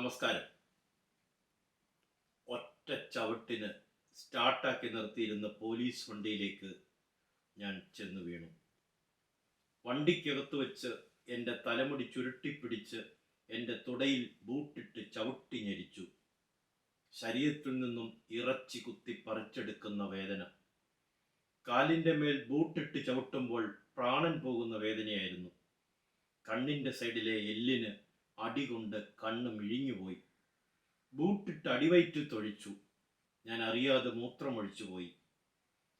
നമസ്കാരം. ഒറ്റ ചവിട്ടിന് സ്റ്റാർട്ടാക്കി നിർത്തിയിരുന്ന പോലീസ് വണ്ടിയിലേക്ക് ഞാൻ ചെന്നു വീണു. വണ്ടിക്കകത്ത് വെച്ച് എൻ്റെ തലമുടി ചുരുട്ടിപ്പിടിച്ച് എൻ്റെ തുടയിൽ ബൂട്ടിട്ട് ചവിട്ടി ഞെരിച്ചു. ശരീരത്തിൽ നിന്നും ഇറച്ചി കുത്തി പറിച്ചെടുക്കുന്ന വേദന. കാലിൻ്റെ മേൽ ബൂട്ടിട്ട് ചവിട്ടുമ്പോൾ പ്രാണൻ പോകുന്ന വേദനയായിരുന്നു. കണ്ണിൻ്റെ സൈഡിലെ എല്ലിന് അടികൊണ്ട് കണ്ണ് മിഴിഞ്ഞുപോയി. ബൂട്ടിട്ട് അടിവയറ്റിൽ തൊഴിച്ചു. ഞാൻ അറിയാതെ മൂത്രമൊഴിച്ചുപോയി.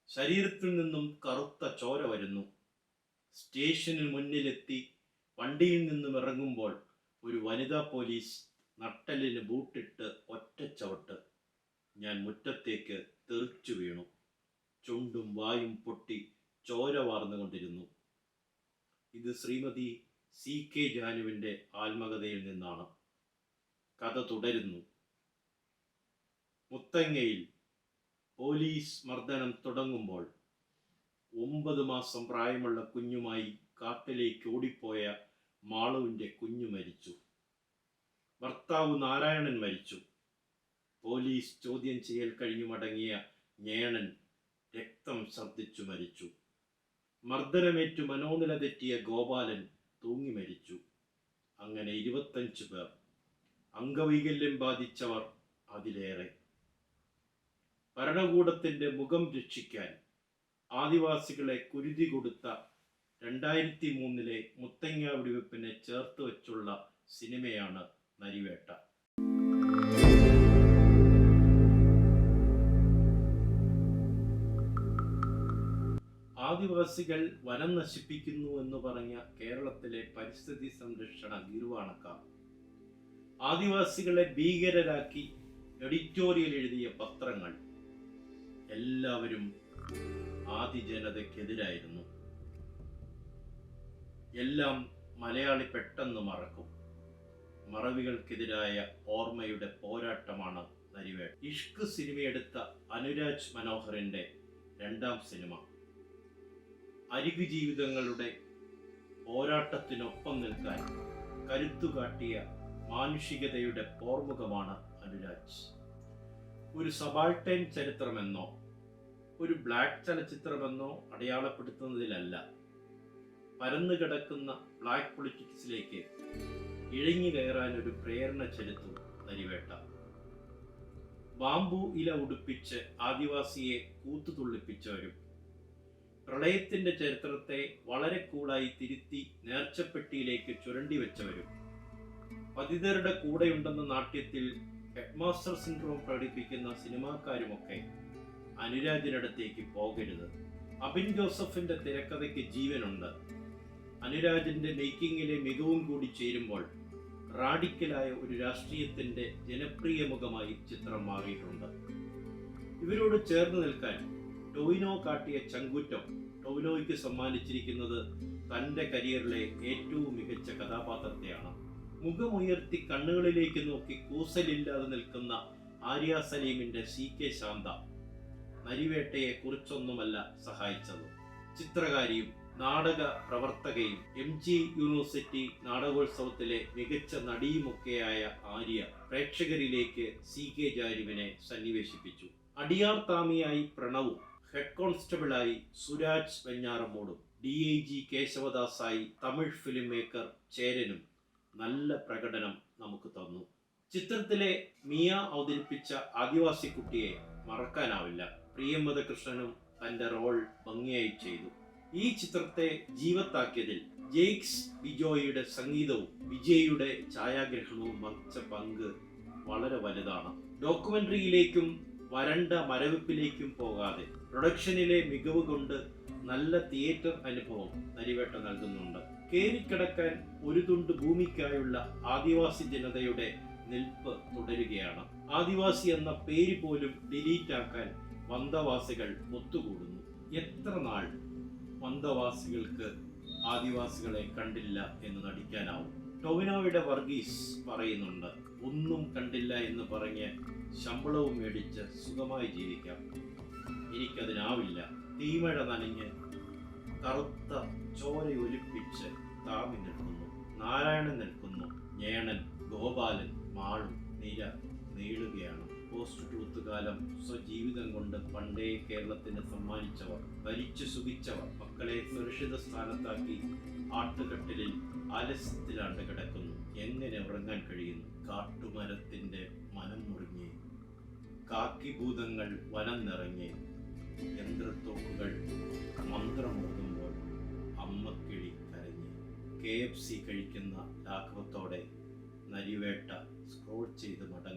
ശരീരത്തിൽ നിന്നും കറുത്ത ചോര വരുന്നു. സ്റ്റേഷന് മുന്നിലെത്തി വണ്ടിയിൽ നിന്നും ഇറങ്ങുമ്പോൾ ഒരു വനിതാ പോലീസ് നട്ടലിന് ബൂട്ടിട്ട് ഒറ്റച്ചവിട്ട്. ഞാൻ മുറ്റത്തേക്ക് തെറിച്ചു വീണു. ചുണ്ടും വായും പൊട്ടി ചോര വാർന്നുകൊണ്ടിരുന്നു. ഇത് ശ്രീമതി CK ജാനുവിൻ്റെ ആത്മകഥയിൽ നിന്നാണ്. കഥ തുടരുന്നു. മുത്തങ്ങയിൽ പോലീസ് മർദ്ദനം തുടങ്ങുമ്പോൾ 9 മാസം പ്രായമുള്ള കുഞ്ഞുമായി കാട്ടിലേക്ക് ഓടിപ്പോയ മാളുവിൻ്റെ കുഞ്ഞു മരിച്ചു. ഭർത്താവ് നാരായണൻ മരിച്ചു. പോലീസ് ചോദ്യം ചെയ്യൽ കഴിഞ്ഞു മടങ്ങിയ ഞേണൻ രക്തം ഛർദ്ദിച്ചു മരിച്ചു. മർദ്ദനമേറ്റു മനോനില തെറ്റിയ ഗോപാലൻ തൂങ്ങി മരിച്ചു. അങ്ങനെ 25 പേർ. അംഗവൈകല്യം ബാധിച്ചവർ അതിലേറെ. ഭരണകൂടത്തിൻ്റെ മുഖം രക്ഷിക്കാൻ ആദിവാസികളെ കുരുതി കൊടുത്ത 2003 മുത്തങ്ങ വെടിവെപ്പിനെ ചേർത്ത് വെച്ചുള്ള സിനിമയാണ് നരിവേട്ട. ആദിവാസികൾ വനം നശിപ്പിക്കുന്നു എന്ന് പറഞ്ഞ കേരളത്തിലെ പരിസ്ഥിതി സംരക്ഷണ ഗീർവാണക്കാർ ആദിവാസികളെ ഭീകരരാക്കി എഡിറ്റോറിയൽ എഴുതിയ പത്രങ്ങൾ എല്ലാവരും ആദിജനതയ്ക്കെതിരായിരുന്നു. എല്ലാം മലയാളി പെട്ടെന്ന് മറക്കും. മറവികൾക്കെതിരായ ഓർമ്മയുടെ പോരാട്ടമാണ് നരിവേട്ട. ഇഷ്ക് സിനിമയെടുത്ത അനുരാജ് മനോഹറിൻ്റെ 2ാം സിനിമ. അരികു ജീവിതങ്ങളുടെ പോരാട്ടത്തിനൊപ്പം നിൽക്കാൻ കരുത്തുകാട്ടിയ മാനുഷികതയുടെ പോർമുഖമാണ് അനുരാജ്. ഒരു സബാൾട്ടൈൻ ചരിത്രമെന്നോ ഒരു ബ്ലാക്ക് ചലച്ചിത്രമെന്നോ അടയാളപ്പെടുത്തുന്നതിലല്ല, പരന്നു കിടക്കുന്ന ബ്ലാക്ക് പൊളിറ്റിക്സിലേക്ക് ഇഴഞ്ഞു കയറാൻ ഒരു പ്രേരണ ചെലുത്തും നരിവേട്ട. ബാംബു ഇല ഉടുപ്പിച്ച് ആദിവാസിയെ കൂത്തുതുള്ളിപ്പിച്ചവരും പ്രളയത്തിന്റെ ചരിത്രത്തെ വളരെ കൂളായി തിരുത്തി നേർച്ചപ്പെട്ടിയിലേക്ക് ചുരണ്ടി വെച്ചവരും പതിതരുടെ കൂടെയുണ്ടെന്ന നാട്യത്തിൽ ഹെഡ്മാസ്റ്റർ സിൻഡ്രോം പ്രകടിപ്പിക്കുന്ന സിനിമാക്കാരുമൊക്കെ അനുരാജിനടുത്തേക്ക് പോകരുത്. അബിൻ ജോസഫിന്റെ തിരക്കഥയ്ക്ക് ജീവനുണ്ട്. അനുരാജിന്റെ മേക്കിങ്ങിലെ മികവും കൂടി ചേരുമ്പോൾ റാഡിക്കലായ ഒരു രാഷ്ട്രീയത്തിന്റെ ജനപ്രിയ മുഖമായി ചിത്രം മാറിയിട്ടുണ്ട്. ഇവരോട് ചേർന്ന് നിൽക്കാൻ ടൊവിനോ കാട്ടിയ ചങ്കൂറ്റം ടൊവിനോയ്ക്ക് സമ്മാനിച്ചിരിക്കുന്നത് തൻ്റെ കരിയറിലെ ഏറ്റവും മികച്ച കഥാപാത്രത്തെയാണ്. മുഖമുയർത്തി കണ്ണുകളിലേക്ക് നോക്കി കൂസലില്ലാതെ നിൽക്കുന്ന ആര്യ സലീമിൻ്റെ CK ശാന്ത നരിവേട്ടയെ കുറിച്ചൊന്നുമല്ല സഹായിച്ചത്. ചിത്രകാരിയും നാടക പ്രവർത്തകയും MG യൂണിവേഴ്സിറ്റി നാടകോത്സവത്തിലെ മികച്ച നടിയുമൊക്കെയായ ആര്യ പ്രേക്ഷകരിലേക്ക് CK ജാനുവിനെ സന്നിവേശിപ്പിച്ചു. അടിയാർ താമിയായി പ്രണവും, ഹെഡ് കോൺസ്റ്റബിളായി സുരാജ് വെഞ്ഞാറമൂടും, DIG കേശവദാസായി തമിഴ് ഫിലിം മേക്കർ ചേരനും നല്ല പ്രകടനം നമുക്ക് തന്നു. ചിത്രത്തിലെ മിയ അവതരിപ്പിച്ച ആദിവാസി കുട്ടിയെ മറക്കാനാവില്ല. പ്രിയമത കൃഷ്ണനും തൻ്റെ റോൾ ഭംഗിയായി ചെയ്തു. ഈ ചിത്രത്തെ ജീവത്താക്കിയതിൽ ജെയ്ക്സ് ബിജോയിയുടെ സംഗീതവും വിജയുടെ ഛായാഗ്രഹണവും വഹിച്ച പങ്ക് വളരെ വലുതാണ്. ഡോക്യുമെന്ററിയിലേക്കും വരണ്ട മരവിപ്പിലേക്കും പോകാതെ പ്രൊഡക്ഷനിലെ മികവ് കൊണ്ട് നല്ല തിയേറ്റർ അനുഭവം നരിവേട്ട നൽകുന്നുണ്ട്. കേറിക്കിടക്കാൻ ഒരു തുണ്ട് ഭൂമിക്കായുള്ള ആദിവാസി ജനതയുടെ നിൽപ്പ് തുടരുകയാണ്. ആദിവാസി എന്ന പേര് പോലും ഡിലീറ്റ് ആക്കാൻ വന്തവാസികൾ ഒത്തുകൂടുന്നു. എത്ര നാൾ വന്തവാസികൾക്ക് ആദിവാസികളെ കണ്ടില്ല എന്ന് നടിക്കാനാവും? ടൊവിനോയുടെ വർഗീസ് പറയുന്നുണ്ട്, ഒന്നും കണ്ടില്ല എന്ന് പറഞ്ഞ് ശമ്പളവും മേടിച്ച് സുഖമായി ജീവിക്കാം. എനിക്കതിനാവില്ല. തീമഴ നനഞ്ഞ് കറുത്ത ചോരയൊലിപ്പിച്ച് താമി നിൽക്കുന്നു. നാരായണൻ നിൽക്കുന്നു. ഞേണൻ, ഗോപാലൻ, മാളും നിര നീളുകയാണ്. പോസ്റ്റ് ട്രൂത്ത് കാലം സ്വജീവിതം കൊണ്ട് പണ്ടേ കേരളത്തിന് സമ്മാനിച്ചവർ, ഭരിച്ചു സുഖിച്ചവർ മക്കളെ സുരക്ഷിത സ്ഥാനത്താക്കി ആട്ടുകട്ടിലിൽ ആലസ്യത്തിലാണ്ട് കിടക്കുന്നു. എങ്ങനെ ഉറങ്ങാൻ കഴിയുന്നു? കാട്ടുമരത്തിന്റെ മനം മുറിഞ്ഞ്, കാക്കിഭൂതങ്ങൾ വനം നിറഞ്ഞ്, യന്ത്രത്തോക്കുകൾ മന്ത്രമോതുമ്പോൾ അമ്മക്കിളി കരഞ്ഞ്, KFC കഴിക്കുന്ന ലാഘവത്തോടെ നരിവേട്ട സ്ക്രോൾ ചെയ്ത് മടങ്ങി.